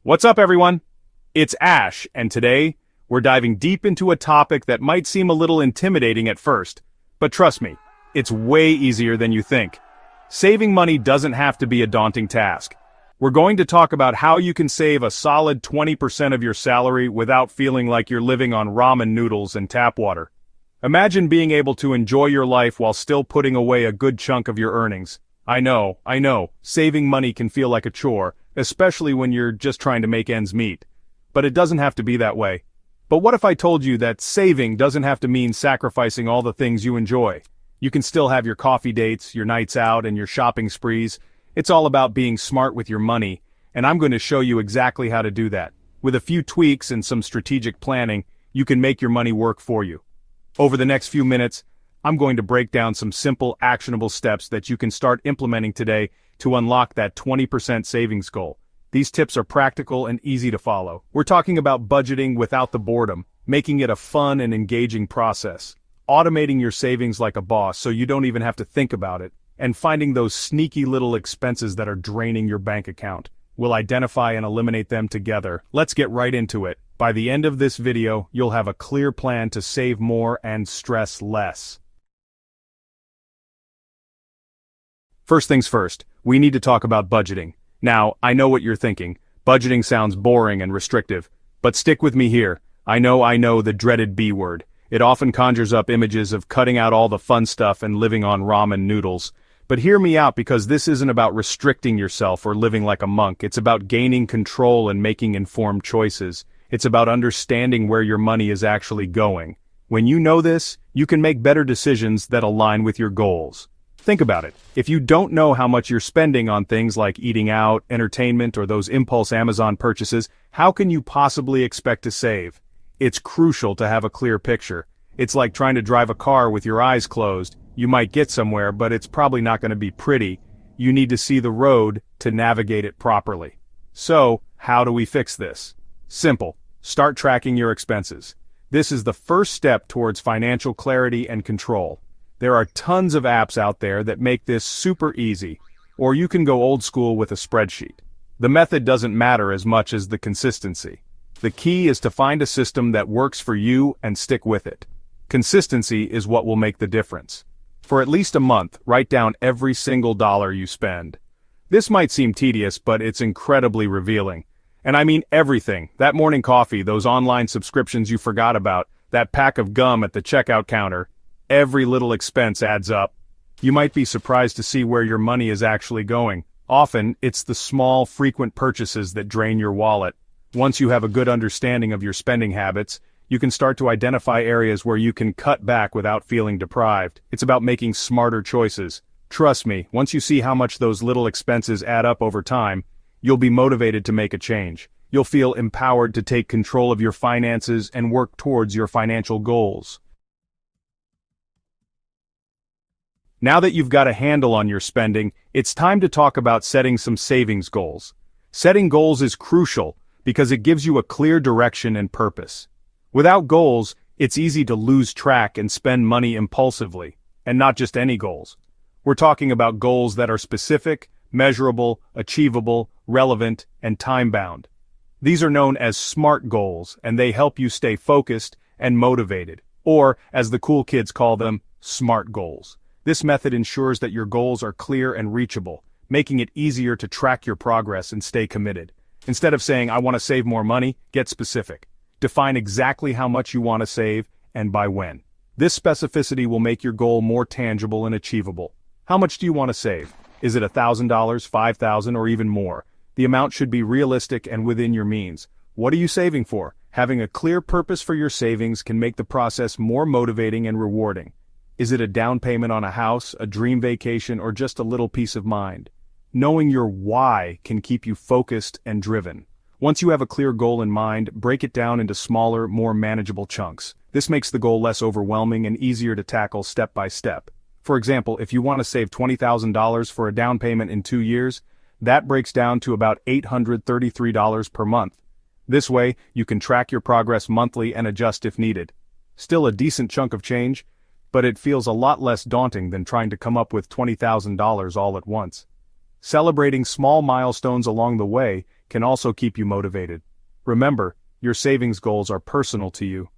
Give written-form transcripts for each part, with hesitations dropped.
What's up, everyone? It's Ash, and today, we're diving deep into a topic that might seem a little intimidating at first, but trust me, it's way easier than you think. Saving money doesn't have to be a daunting task. We're going to talk about how you can save a solid 20% of your salary without feeling like you're living on ramen noodles and tap water. Imagine being able to enjoy your life while still putting away a good chunk of your earnings. I know, saving money can feel like a chore, especially when you're just trying to make ends meet. But it doesn't have to be that way. But what if I told you that saving doesn't have to mean sacrificing all the things you enjoy? You can still have your coffee dates, your nights out, and your shopping sprees. It's all about being smart with your money, and I'm going to show you exactly how to do that. With a few tweaks and some strategic planning, you can make your money work for you. Over the next few minutes, I'm going to break down some simple, actionable steps that you can start implementing today to unlock that 20% savings goal. These tips are practical and easy to follow. We're talking about budgeting without the boredom, making it a fun and engaging process, automating your savings like a boss so you don't even have to think about it, and finding those sneaky little expenses that are draining your bank account. We'll identify and eliminate them together. Let's get right into it. By the end of this video, you'll have a clear plan to save more and stress less. First things first, we need to talk about budgeting. Now, I know what you're thinking. Budgeting sounds boring and restrictive. But stick with me here. I know the dreaded B word. It often conjures up images of cutting out all the fun stuff and living on ramen noodles. But hear me out, because this isn't about restricting yourself or living like a monk. It's about gaining control and making informed choices. It's about understanding where your money is actually going. When you know this, you can make better decisions that align with your goals. Think about it. If you don't know how much you're spending on things like eating out, entertainment, or those impulse Amazon purchases, how can you possibly expect to save? It's crucial to have a clear picture. It's like trying to drive a car with your eyes closed. You might get somewhere, but it's probably not going to be pretty. You need to see the road to navigate it properly. So, how do we fix this? Simple. Start tracking your expenses. This is the first step towards financial clarity and control. There are tons of apps out there that make this super easy, or you can go old school with a spreadsheet. The method doesn't matter as much as the consistency. The key is to find a system that works for you and stick with it. Consistency is what will make the difference. For at least a month, write down every single dollar you spend. This might seem tedious, but it's incredibly revealing. And I mean everything. That morning coffee, those online subscriptions you forgot about, that pack of gum at the checkout counter. Every little expense adds up. You might be surprised to see where your money is actually going. Often, it's the small, frequent purchases that drain your wallet. Once you have a good understanding of your spending habits, you can start to identify areas where you can cut back without feeling deprived. It's about making smarter choices. Trust me, once you see how much those little expenses add up over time, you'll be motivated to make a change. You'll feel empowered to take control of your finances and work towards your financial goals. Now that you've got a handle on your spending, it's time to talk about setting some savings goals. Setting goals is crucial because it gives you a clear direction and purpose. Without goals, it's easy to lose track and spend money impulsively, and not just any goals. We're talking about goals that are specific, measurable, achievable, relevant, and time-bound. These are known as SMART goals, and they help you stay focused and motivated, or, as the cool kids call them, SMART goals. This method ensures that your goals are clear and reachable, making it easier to track your progress and stay committed. Instead of saying, I want to save more money, get specific. Define exactly how much you want to save and by when. This specificity will make your goal more tangible and achievable. How much do you want to save? Is it $1,000, $5,000, or even more? The amount should be realistic and within your means. What are you saving for? Having a clear purpose for your savings can make the process more motivating and rewarding. Is it a down payment on a house, a dream vacation, or just a little peace of mind? Knowing your why can keep you focused and driven. Once you have a clear goal in mind, break it down into smaller, more manageable chunks. This makes the goal less overwhelming and easier to tackle step by step. For example, if you want to save $20,000 for a down payment in 2 years, that breaks down to about $833 per month. This way, you can track your progress monthly and adjust if needed. Still a decent chunk of change, but it feels a lot less daunting than trying to come up with $20,000 all at once. Celebrating small milestones along the way can also keep you motivated. Remember, your savings goals are personal to you.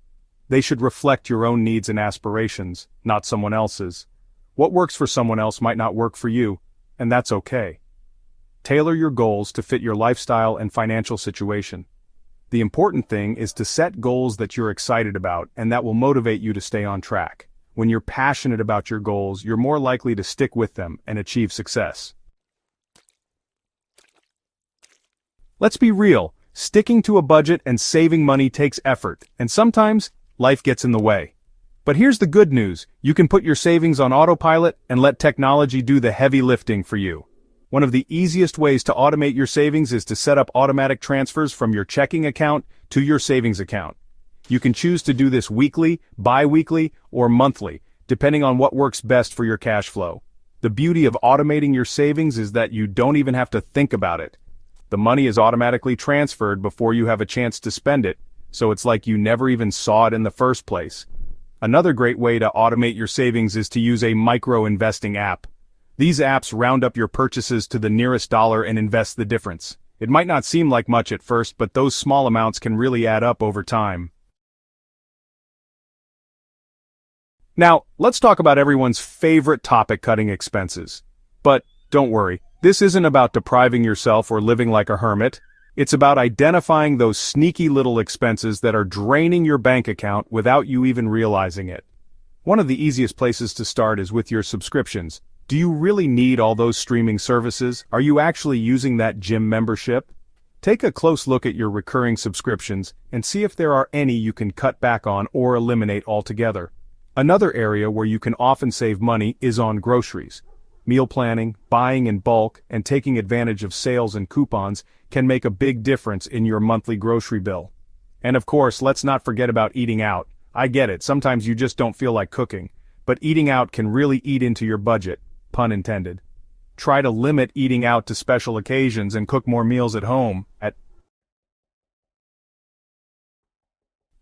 They should reflect your own needs and aspirations, not someone else's. What works for someone else might not work for you, and that's okay. Tailor your goals to fit your lifestyle and financial situation. The important thing is to set goals that you're excited about and that will motivate you to stay on track. When you're passionate about your goals, you're more likely to stick with them and achieve success. Let's be real, sticking to a budget and saving money takes effort, and sometimes, life gets in the way. But here's the good news, you can put your savings on autopilot and let technology do the heavy lifting for you. One of the easiest ways to automate your savings is to set up automatic transfers from your checking account to your savings account. You can choose to do this weekly, bi-weekly, or monthly, depending on what works best for your cash flow. The beauty of automating your savings is that you don't even have to think about it. The money is automatically transferred before you have a chance to spend it, so it's like you never even saw it in the first place. Another great way to automate your savings is to use a micro-investing app. These apps round up your purchases to the nearest dollar and invest the difference. It might not seem like much at first, but those small amounts can really add up over time. Now, let's talk about everyone's favorite topic, cutting expenses. But don't worry, this isn't about depriving yourself or living like a hermit. It's about identifying those sneaky little expenses that are draining your bank account without you even realizing it. One of the easiest places to start is with your subscriptions. Do you really need all those streaming services? Are you actually using that gym membership? Take a close look at your recurring subscriptions and see if there are any you can cut back on or eliminate altogether. Another area where you can often save money is on groceries. Meal planning, buying in bulk, and taking advantage of sales and coupons can make a big difference in your monthly grocery bill. And of course, let's not forget about eating out. I get it, sometimes you just don't feel like cooking, but eating out can really eat into your budget, pun intended. Try to limit eating out to special occasions and cook more meals at home.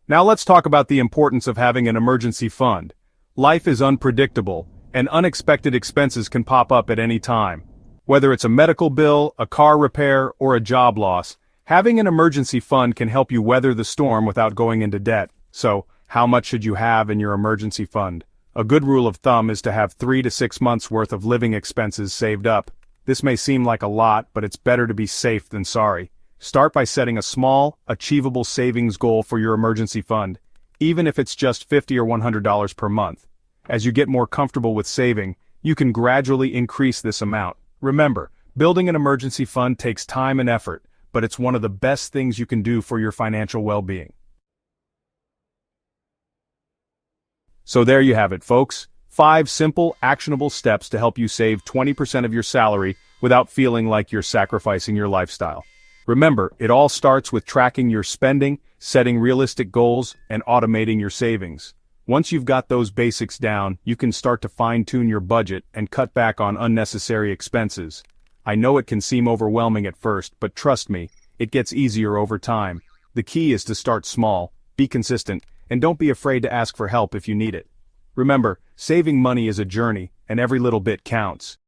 Now let's talk about the importance of having an emergency fund. Life is unpredictable, and unexpected expenses can pop up at any time. Whether it's a medical bill, a car repair, or a job loss, having an emergency fund can help you weather the storm without going into debt. So, how much should you have in your emergency fund? A good rule of thumb is to have 3 to 6 months worth of living expenses saved up. This may seem like a lot, but it's better to be safe than sorry. Start by setting a small, achievable savings goal for your emergency fund, even if it's just $50 or $100 per month. As you get more comfortable with saving, you can gradually increase this amount. Remember, building an emergency fund takes time and effort, but it's one of the best things you can do for your financial well-being. So there you have it, folks. 5 simple, actionable steps to help you save 20% of your salary without feeling like you're sacrificing your lifestyle. Remember, it all starts with tracking your spending, setting realistic goals, and automating your savings. Once you've got those basics down, you can start to fine-tune your budget and cut back on unnecessary expenses. I know it can seem overwhelming at first, but trust me, it gets easier over time. The key is to start small, be consistent, and don't be afraid to ask for help if you need it. Remember, saving money is a journey, and every little bit counts.